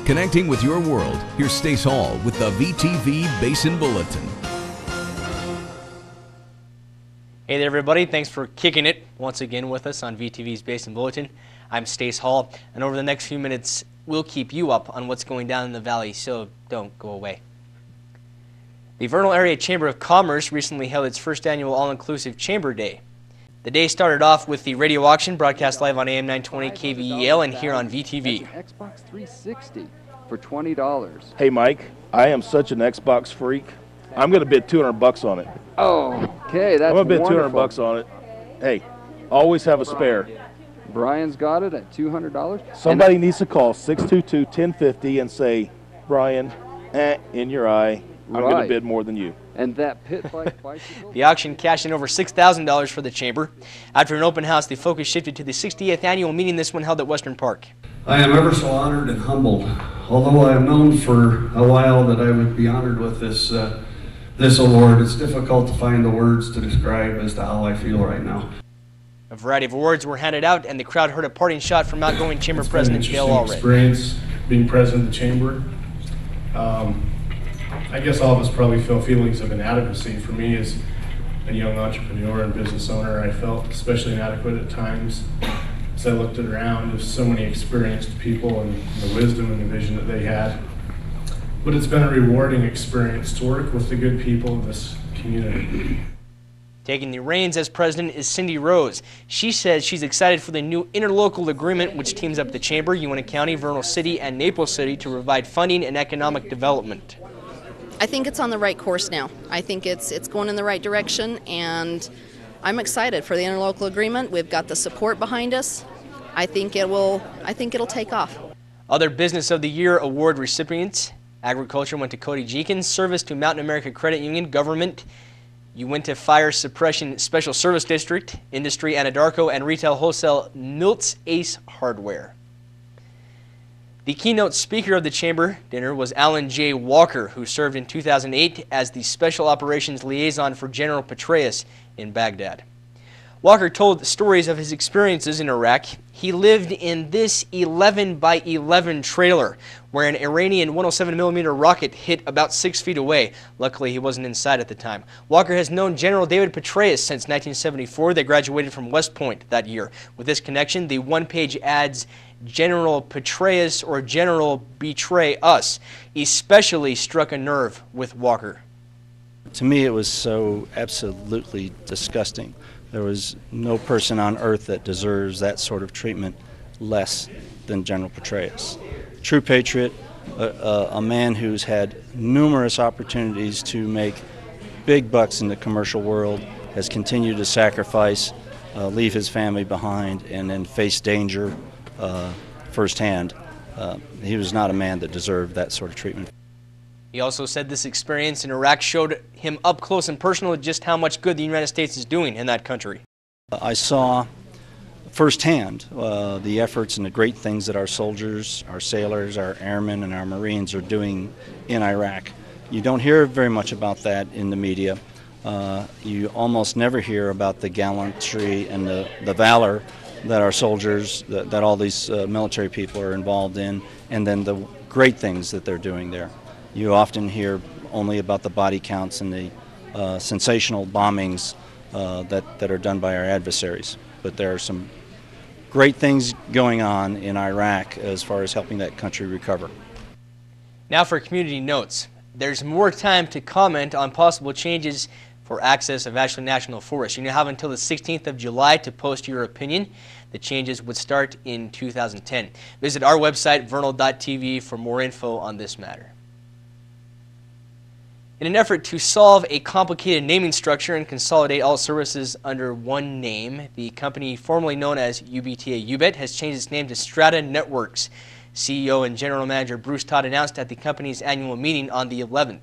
Connecting with your world, here's Stace Hall with the VTV Basin Bulletin. Hey there everybody, thanks for kicking it once again with us on VTV's Basin Bulletin. I'm Stace Hall, and over the next few minutes we'll keep you up on what's going down in the valley, so don't go away. The Vernal Area Chamber of Commerce recently held its first annual all-inclusive Chamber Day. The day started off with the radio auction broadcast live on AM 920 KVEL and here on VTV. Xbox 360 for $20. Hey Mike, I am such an Xbox freak. I'm going to bid $200 on it. Oh, okay, that's I'm going to bid wonderful. $200 on it. Hey, always have a spare. Brian's got it at $200. Somebody needs to call 622-1050 and say, Brian, in your eye, I'm going to bid more than you. And that pit bike bicycle? The auction cashed in over $6,000 for the chamber. After an open house, the focus shifted to the 60th annual meeting, this one held at Western Park. I am ever so honored and humbled. Although I have known for a while that I would be honored with this award, it's difficult to find the words to describe as to how I feel right now. A variety of awards were handed out, and the crowd heard a parting shot from outgoing chamber president Dale Allred. Experience being president of the chamber. I guess all of us probably feel feelings of inadequacy. For me, as a young entrepreneur and business owner, I felt especially inadequate at times. As I looked around, there's so many experienced people and the wisdom and the vision that they had. But it's been a rewarding experience to work with the good people of this community. Taking the reins as president is Cindy Rose. She says she's excited for the new interlocal agreement which teams up the chamber, Uintah County, Vernal City, and Naples City to provide funding and economic development. I think it's on the right course now. I think it's going in the right direction, and I'm excited for the interlocal agreement. We've got the support behind us. I think it'll take off. Other Business of the Year award recipients: agriculture went to Cody Jenkins, service to Mountain America Credit Union, government Uintah Fire Suppression Special Service District, industry Anadarko, and retail wholesale Milt's Ace Hardware. The keynote speaker of the chamber dinner was Alan J. Walker, who served in 2008 as the Special Operations Liaison for General Petraeus in Baghdad. Walker told stories of his experiences in Iraq. He lived in this 11x11 trailer where an Iranian 107mm rocket hit about 6 feet away. Luckily, he wasn't inside at the time. Walker has known General David Petraeus since 1974. They graduated from West Point that year. With this connection, the one-page ads General Petraeus or General Betray Us especially struck a nerve with Walker. To me, it was so absolutely disgusting. There was no person on earth that deserves that sort of treatment less than General Petraeus. True patriot, a man who's had numerous opportunities to make big bucks in the commercial world, has continued to sacrifice, leave his family behind, and then face danger firsthand. He was not a man that deserved that sort of treatment. He also said this experience in Iraq showed him up close and personal just how much good the United States is doing in that country. I saw firsthand the efforts and the great things that our soldiers, our sailors, our airmen, and our Marines are doing in Iraq. You don't hear very much about that in the media. You almost never hear about the gallantry and the valor that our soldiers, that all these military people are involved in, and then the great things that they're doing there. You often hear only about the body counts and the sensational bombings that are done by our adversaries. But there are some great things going on in Iraq as far as helping that country recover. Now for community notes. There's more time to comment on possible changes for access of Ashland National Forest. You now have until the 16th of July to post your opinion. The changes would start in 2010. Visit our website, vernal.tv, for more info on this matter. In an effort to solve a complicated naming structure and consolidate all services under one name, the company formerly known as UBTA-UBET has changed its name to Strata Networks. CEO and General Manager Bruce Todd announced at the company's annual meeting on the 11th.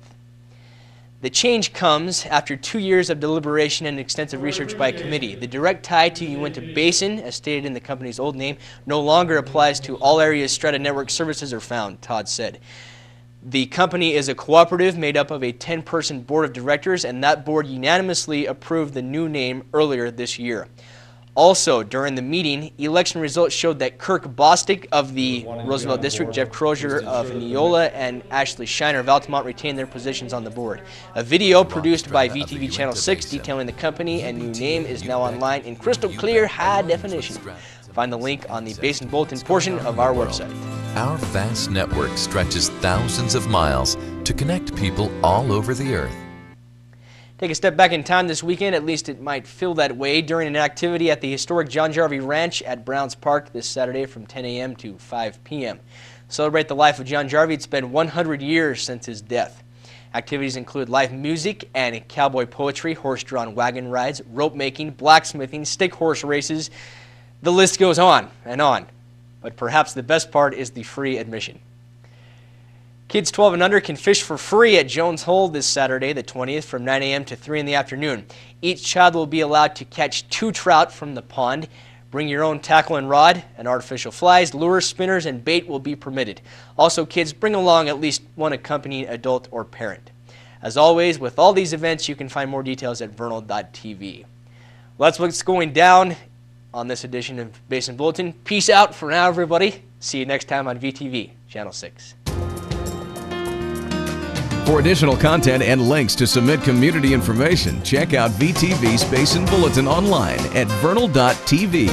The change comes after 2 years of deliberation and extensive research by a committee. The direct tie to Uintah Basin, as stated in the company's old name, no longer applies to all areas Strata Network services are found, Todd said. The company is a cooperative made up of a 10-person board of directors, and that board unanimously approved the new name earlier this year. Also, during the meeting, election results showed that Kirk Bostic of the Roosevelt District, Jeff Crozier of Neola, and Ashley Shiner of Altamont retained their positions on the board. A video produced by VTV Channel 6 detailing the company and new name is now online in crystal clear high definition. Find the link on the Basin Bulletin portion of our website. Our vast network stretches thousands of miles to connect people all over the earth. Take a step back in time this weekend, at least it might feel that way, during an activity at the historic John Jarvie Ranch at Browns Park this Saturday from 10 a.m. to 5 p.m. Celebrate the life of John Jarvie. It's been 100 years since his death. Activities include live music and cowboy poetry, horse-drawn wagon rides, rope making, blacksmithing, stick horse races. The list goes on and on. But perhaps the best part is the free admission. Kids 12 and under can fish for free at Jones Hole this Saturday, the 20th, from 9 a.m. to 3 in the afternoon. Each child will be allowed to catch 2 trout from the pond. Bring your own tackle and rod, and artificial flies, lures, spinners, and bait will be permitted. Also, kids, bring along at least one accompanying adult or parent. As always, with all these events, you can find more details at vernal.tv. Well, that's what's going down on this edition of Basin Bulletin. Peace out for now, everybody. See you next time on VTV, Channel 6. For additional content and links to submit community information, check out VTV's Basin Bulletin online at vernal.tv.